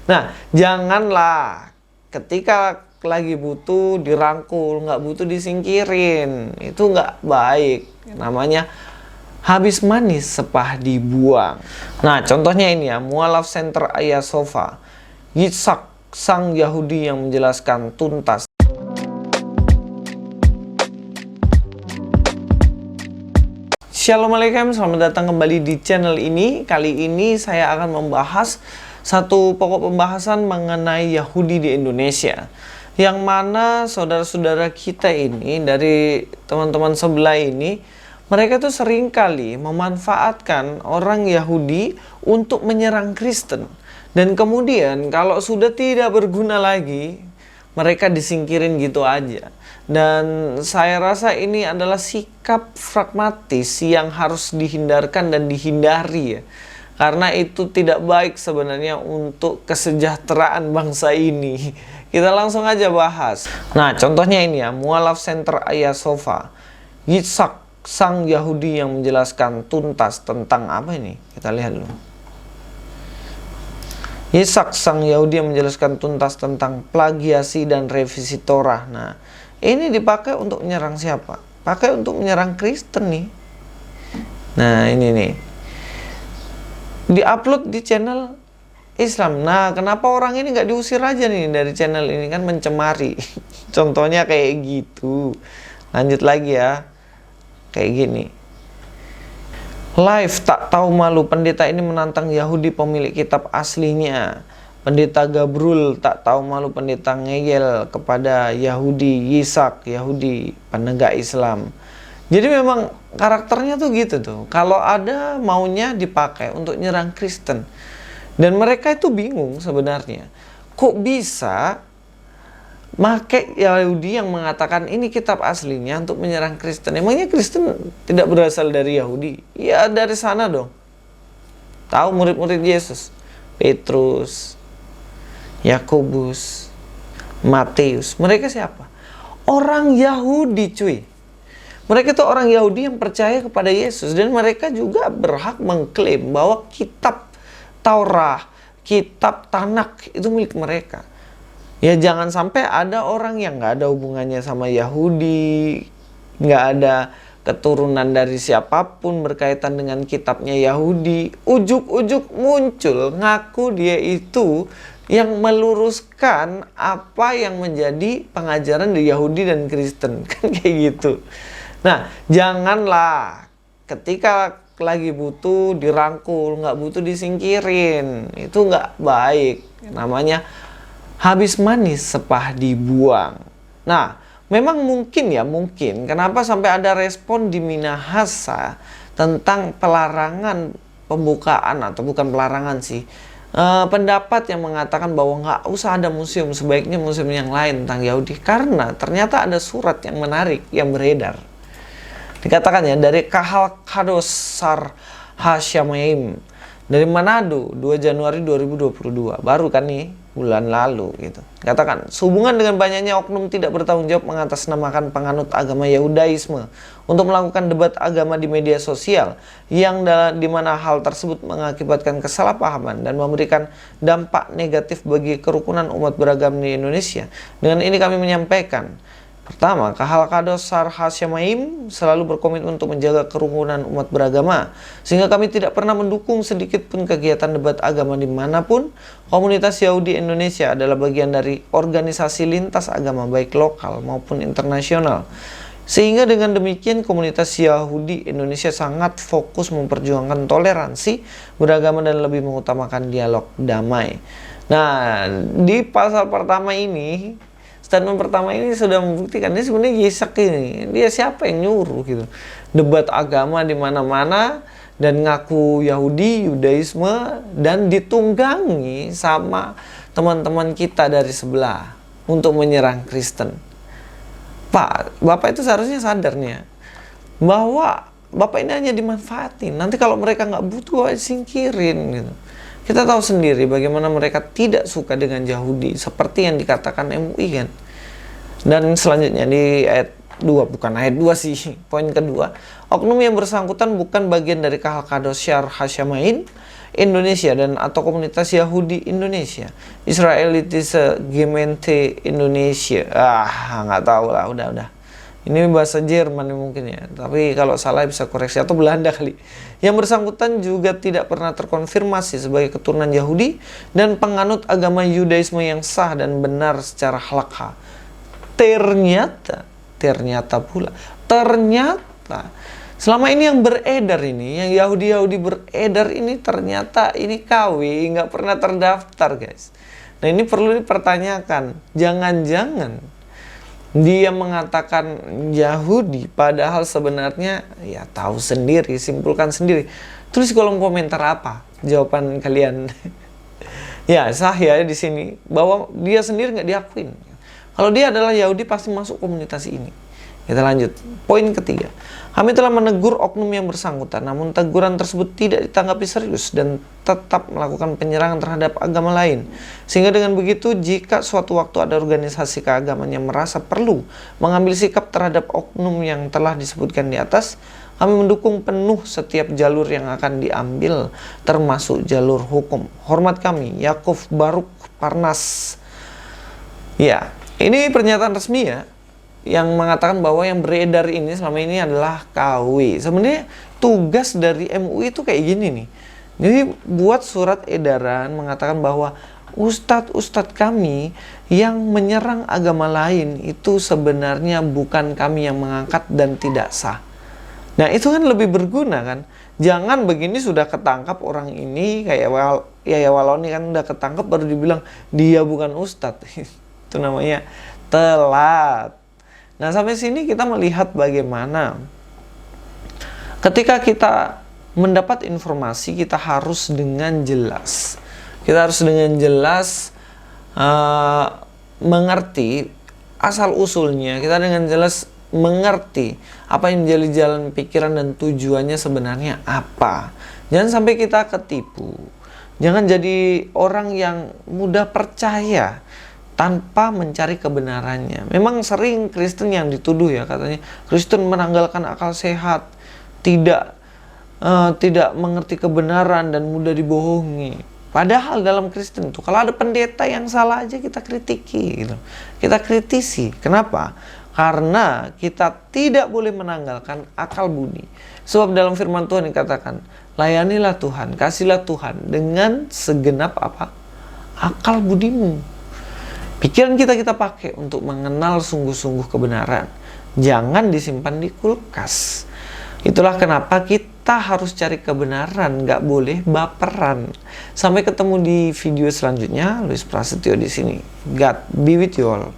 Nah, janganlah ketika lagi butuh dirangkul, nggak butuh disingkirin. Itu nggak baik. Namanya habis manis sepah dibuang. Nah, contohnya ini ya, mualaf center Ayah Sofa. Yitzhak, sang Yahudi yang menjelaskan tuntas. Assalamualaikum, selamat datang kembali di channel ini. Kali ini saya akan membahas satu pokok pembahasan mengenai Yahudi di Indonesia, yang mana saudara-saudara kita ini dari teman-teman sebelah ini, mereka tuh seringkali memanfaatkan orang Yahudi untuk menyerang Kristen. Dan kemudian kalau sudah tidak berguna lagi, mereka disingkirin gitu aja. Dan saya rasa ini adalah sikap pragmatis yang harus dihindarkan dan dihindari ya. Karena itu tidak baik sebenarnya untuk kesejahteraan bangsa ini. Kita langsung aja bahas. Nah, contohnya ini ya, mualaf center Ayah Sofa. Yitzhak, sang Yahudi yang menjelaskan tuntas tentang apa ini? Kita lihat dulu. Yitzhak, sang Yahudi yang menjelaskan tuntas tentang plagiasi dan revisi Torah. Nah, ini dipakai untuk menyerang siapa? Pakai untuk menyerang Kristen nih. Nah, ini nih. Di-upload di channel Islam. Nah, kenapa orang ini nggak diusir aja nih dari channel ini? Kan mencemari. Contohnya kayak gitu. Lanjut lagi ya. Kayak gini. Live tak tahu malu, pendeta ini menantang Yahudi pemilik kitab aslinya. Pendeta Gabrul tak tahu malu, pendeta ngeyel kepada Yahudi, Yitzhak, Yahudi, penegak Islam. Jadi memang karakternya tuh gitu tuh. Kalau ada maunya dipakai untuk nyerang Kristen. Dan mereka itu bingung sebenarnya. Kok bisa make Yahudi yang mengatakan ini kitab aslinya untuk menyerang Kristen? Emangnya Kristen tidak berasal dari Yahudi? Ya dari sana dong. Tahu murid-murid Yesus? Petrus, Yakobus, Matius. Mereka siapa? Orang Yahudi cuy. Mereka itu orang Yahudi yang percaya kepada Yesus. Dan mereka juga berhak mengklaim bahwa kitab Taurat, kitab Tanakh itu milik mereka. Ya jangan sampai ada orang yang nggak ada hubungannya sama Yahudi, nggak ada keturunan dari siapapun berkaitan dengan kitabnya Yahudi, ujuk-ujuk muncul ngaku dia itu yang meluruskan apa yang menjadi pengajaran di Yahudi dan Kristen. Kan kayak gitu. Nah, janganlah ketika lagi butuh dirangkul, nggak butuh disingkirin. Itu nggak baik. Namanya habis manis sepah dibuang. Nah, memang mungkin kenapa sampai ada respon di Minahasa tentang pelarangan pembukaan, atau bukan pelarangan sih, pendapat yang mengatakan bahwa nggak usah ada museum, sebaiknya museum yang lain tentang Yahudi, karena ternyata ada surat yang menarik yang beredar. Dikatakan ya, dari Kahal Kados Sar Hasyamayim dari Manado, 2 Januari 2022, baru kan nih, bulan lalu gitu. Katakan, sehubungan dengan banyaknya oknum tidak bertanggung jawab mengatasnamakan penganut agama Yahudaisme untuk melakukan debat agama di media sosial, yang di mana hal tersebut mengakibatkan kesalahpahaman dan memberikan dampak negatif bagi kerukunan umat beragama di Indonesia. Dengan ini kami menyampaikan, pertama, Kahal Kados Sar Hasyamayim selalu berkomitmen untuk menjaga kerukunan umat beragama, sehingga kami tidak pernah mendukung sedikit pun kegiatan debat agama dimanapun. Komunitas Yahudi Indonesia adalah bagian dari organisasi lintas agama baik lokal maupun internasional. Sehingga dengan demikian komunitas Yahudi Indonesia sangat fokus memperjuangkan toleransi beragama dan lebih mengutamakan dialog damai. Nah, di pasal pertama ini, statement pertama ini sudah membuktikan dia sebenarnya Yitzhak ini, dia siapa yang nyuruh gitu, debat agama di mana-mana dan ngaku Yahudi, Yudaisme, dan ditunggangi sama teman-teman kita dari sebelah untuk menyerang Kristen. Pak, Bapak itu seharusnya sadarnya bahwa Bapak ini hanya dimanfaatin. Nanti kalau mereka nggak butuh, singkirin gitu. Kita tahu sendiri bagaimana mereka tidak suka dengan Yahudi, seperti yang dikatakan MUI kan. Dan selanjutnya di ayat 2, bukan ayat 2 sih. Poin kedua, oknum yang bersangkutan bukan bagian dari Kahal Kados Syar Hasyamain Indonesia dan atau komunitas Yahudi Indonesia, Israelitis Gemeente Indonesia. Nggak tahu lah, udah. Ini bahasa Jerman mungkin ya, tapi kalau salah bisa koreksi, atau Belanda kali. Yang bersangkutan juga tidak pernah terkonfirmasi sebagai keturunan Yahudi dan penganut agama Yudaisme yang sah dan benar secara halakha. Ternyata selama ini yang beredar ini, yang Yahudi beredar ini, ternyata ini KW, nggak pernah terdaftar, guys. Nah, ini perlu dipertanyakan. Jangan-jangan dia mengatakan Yahudi, padahal sebenarnya ya tahu sendiri, simpulkan sendiri. Tulis kolom komentar apa jawaban kalian. Ya, sah ya di sini bahwa dia sendiri nggak diakuin. Kalau dia adalah Yahudi pasti masuk komunitas ini. Kita lanjut. Poin ketiga. Kami telah menegur oknum yang bersangkutan, namun teguran tersebut tidak ditanggapi serius dan tetap melakukan penyerangan terhadap agama lain. Sehingga dengan begitu, jika suatu waktu ada organisasi keagamaan yang merasa perlu mengambil sikap terhadap oknum yang telah disebutkan di atas, kami mendukung penuh setiap jalur yang akan diambil, termasuk jalur hukum. Hormat kami, Yakov Baruk Parnas. Ya, ini pernyataan resmi ya, yang mengatakan bahwa yang beredar ini selama ini adalah KW. Sebenarnya tugas dari MUI itu kayak gini nih. Jadi buat surat edaran mengatakan bahwa ustadz kami yang menyerang agama lain itu sebenarnya bukan kami yang mengangkat dan tidak sah. Nah, itu kan lebih berguna kan. Jangan begini sudah ketangkap orang ini, kayak Yaya Waloni kan udah ketangkap baru dibilang dia bukan ustadz. Itu namanya telat. Nah, sampai sini kita melihat bagaimana ketika kita mendapat informasi, kita harus dengan jelas. Kita harus dengan jelas mengerti asal-usulnya. Kita dengan jelas mengerti apa yang menjadi jalan pikiran dan tujuannya sebenarnya apa. Jangan sampai kita ketipu. Jangan jadi orang yang mudah percaya tanpa mencari kebenarannya. Memang sering Kristen yang dituduh ya, katanya Kristen menanggalkan akal sehat, tidak mengerti kebenaran dan mudah dibohongi. Padahal dalam Kristen itu kalau ada pendeta yang salah aja kita kritiki gitu. Kita kritisi. Kenapa? Karena kita tidak boleh menanggalkan akal budi. Sebab dalam firman Tuhan dikatakan, layanilah Tuhan, kasihlah Tuhan dengan segenap apa? Akal budimu. Pikiran kita pakai untuk mengenal sungguh-sungguh kebenaran. Jangan disimpan di kulkas. Itulah kenapa kita harus cari kebenaran, nggak boleh baperan. Sampai ketemu di video selanjutnya. Luis Prasetyo di sini. God be with you all.